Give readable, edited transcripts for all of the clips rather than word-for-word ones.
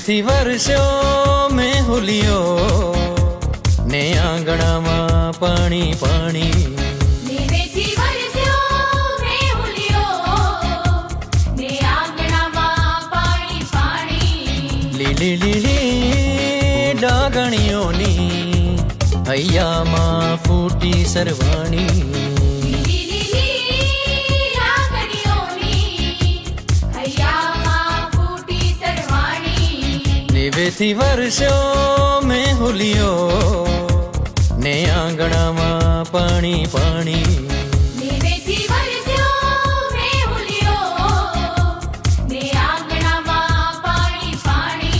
निवेथी वर्षों में हुलियो ने आंगणा में पानी पानी निवेथी वर्षों में हुलियो ने आंगणा में पानी पानी लीली लीली डागणियोनी हैया मां फूटी सरवाणी निवेथी वर्षों में हुलियो ने आंगणा में पानी पानी निवेथी वर्षों में हुलियो ने आंगणा में पानी पानी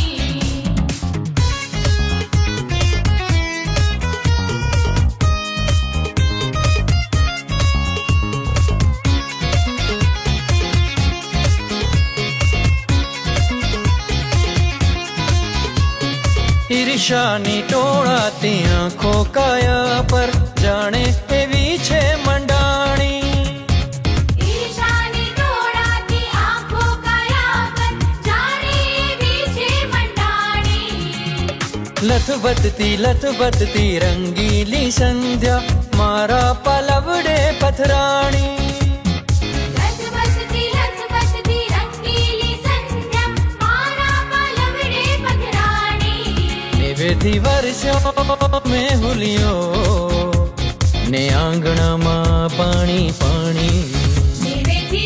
ईर्ष्यानी टोळाती आंखों काया पर जाने एवी छे मंडाणी ईर्ष्यानी टोळाती आंखों काया पर जाने एवी छे मंडाणी लथबथती रंगीली संध्या मारा पलवड़े पथराणी निवेथी वर्षों में हुलियो ने आंगणा में पानी पानी निवेथी